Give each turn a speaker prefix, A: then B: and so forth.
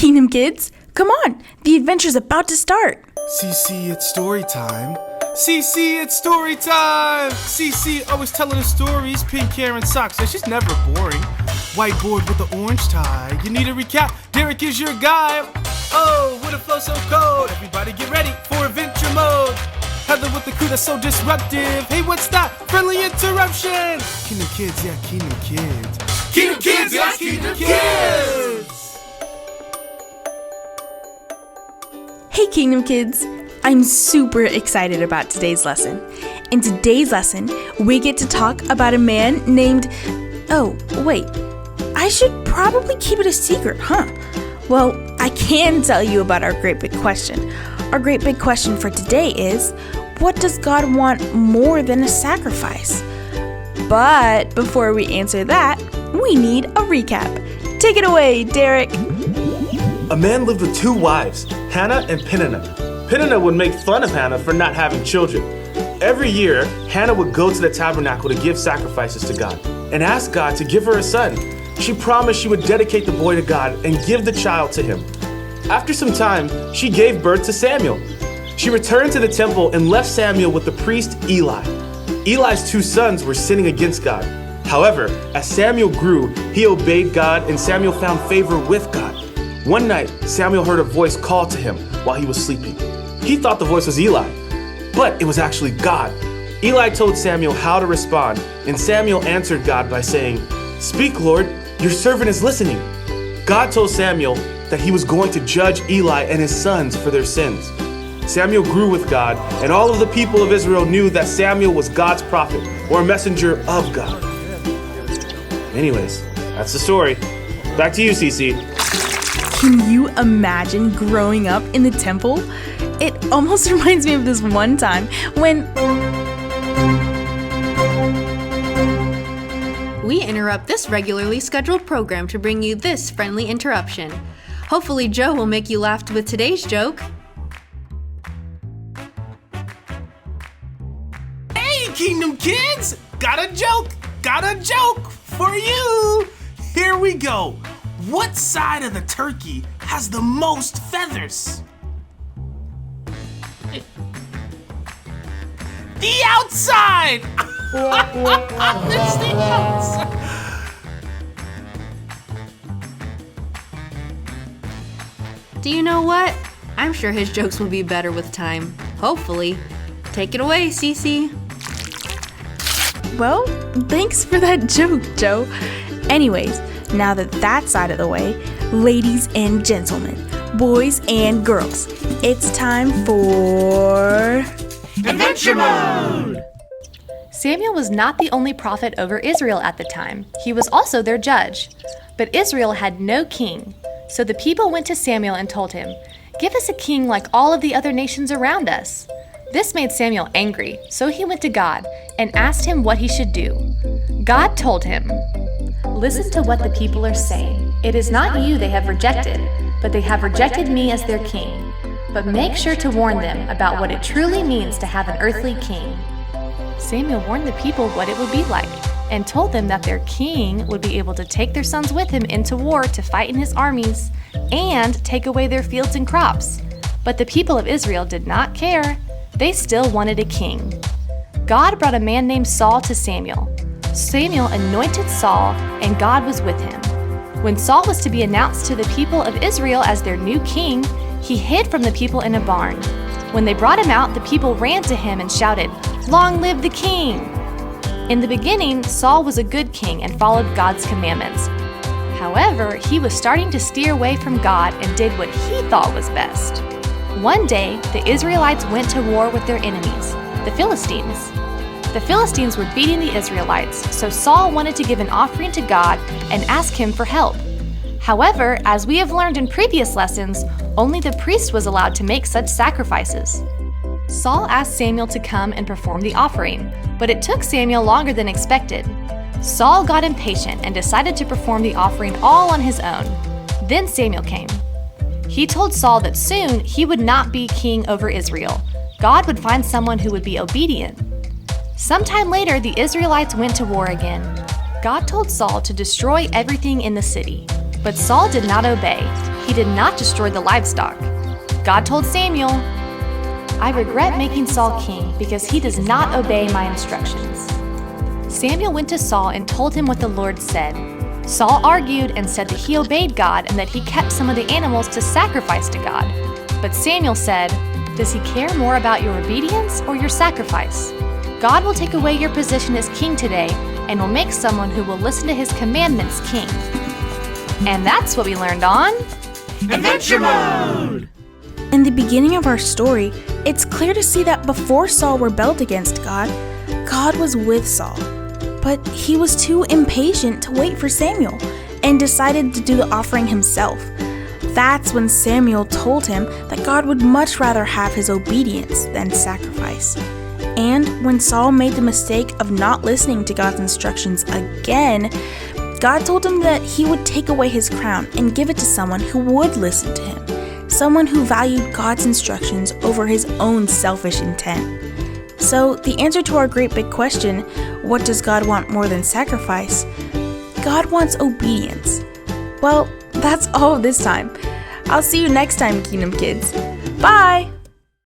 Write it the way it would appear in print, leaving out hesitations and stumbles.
A: Kingdom kids, come on, the adventure's about to start.
B: CC, it's story time. CC, it's story time. CC always telling us stories. Pink hair and socks, so she's never boring. Whiteboard with the orange tie. You need a recap? Derek is your guy. Oh, with a flow so cold. Everybody get ready for adventure mode. Heather with the crew that's so disruptive. Hey, what's that? Friendly interruption. Kingdom kids, yeah, Kingdom kids. Kingdom kids, yeah, Kingdom kids.
A: Hey Kingdom kids, I'm super excited about today's lesson. In today's lesson, we get to talk about a man named... Oh, wait, I should probably keep it a secret, huh? Well, I can tell you about our great big question. Our great big question for today is, what does God want more than a sacrifice? But before we answer that, we need a recap. Take it away, Derek.
C: A man lived with two wives, Hannah and Peninnah. Peninnah would make fun of Hannah for not having children. Every year, Hannah would go to the tabernacle to give sacrifices to God and ask God to give her a son. She promised she would dedicate the boy to God and give the child to him. After some time, she gave birth to Samuel. She returned to the temple and left Samuel with the priest Eli. Eli's two sons were sinning against God. However, as Samuel grew, he obeyed God and Samuel found favor with God. One night, Samuel heard a voice call to him while he was sleeping. He thought the voice was Eli, but it was actually God. Eli told Samuel how to respond, and Samuel answered God by saying, "Speak, Lord, your servant is listening." God told Samuel that he was going to judge Eli and his sons for their sins. Samuel grew with God, and all of the people of Israel knew that Samuel was God's prophet or a messenger of God. Anyways, that's the story. Back to you, Cece.
A: Can you imagine growing up in the temple? It almost reminds me of this one time when...
D: We interrupt this regularly scheduled program to bring you this friendly interruption. Hopefully Joe will make you laugh with today's joke.
B: Hey, Kingdom kids! Got a joke for you! Here we go. What side of the turkey has the most feathers? The outside! It's the outside.
D: Do you know what? I'm sure his jokes will be better with time. Hopefully. Take it away, Cece.
A: Well, thanks for that joke, Joe. Anyways, now that that's out of the way, ladies and gentlemen, boys and girls, it's time for...
B: Adventure Mode!
E: Samuel was not the only prophet over Israel at the time. He was also their judge. But Israel had no king. So the people went to Samuel and told him, "Give us a king like all of the other nations around us." This made Samuel angry, so he went to God and asked him what he should do. God told him, "Listen to what the people are saying. It is not you they have rejected, but they have rejected me as their king. But make sure to warn them about what it truly means to have an earthly king." Samuel warned the people what it would be like and told them that their king would be able to take their sons with him into war to fight in his armies and take away their fields and crops. But the people of Israel did not care. They still wanted a king. God brought a man named Saul to Samuel. Samuel anointed Saul, and God was with him. When Saul was to be announced to the people of Israel as their new king, he hid from the people in a barn. When they brought him out, the people ran to him and shouted, "Long live the king!" In the beginning, Saul was a good king and followed God's commandments. However, he was starting to steer away from God and did what he thought was best. One day, the Israelites went to war with their enemies, the Philistines. The Philistines were beating the Israelites, so Saul wanted to give an offering to God and ask him for help. However, as we have learned in previous lessons, only the priest was allowed to make such sacrifices. Saul asked Samuel to come and perform the offering, but it took Samuel longer than expected. Saul got impatient and decided to perform the offering all on his own. Then Samuel came. He told Saul that soon he would not be king over Israel. God would find someone who would be obedient. Sometime later, the Israelites went to war again. God told Saul to destroy everything in the city, but Saul did not obey. he did not destroy the livestock. God told Samuel, "I regret making Saul king because he does not obey my instructions." Samuel went to Saul and told him what the Lord said. Saul argued and said that he obeyed God and that he kept some of the animals to sacrifice to God. But Samuel said, "Does he care more about your obedience or your sacrifice? God will take away your position as king today and will make someone who will listen to his commandments king." And that's what we learned on
B: Adventure Mode!
A: In the beginning of our story, it's clear to see that before Saul rebelled against God, God was with Saul. But he was too impatient to wait for Samuel and decided to do the offering himself. That's when Samuel told him that God would much rather have his obedience than sacrifice. And when Saul made the mistake of not listening to God's instructions again, God told him that he would take away his crown and give it to someone who would listen to him, someone who valued God's instructions over his own selfish intent. So the answer to our great big question, what does God want more than sacrifice? God wants obedience. Well, that's all this time. I'll see you next time, Kingdom Kids. Bye!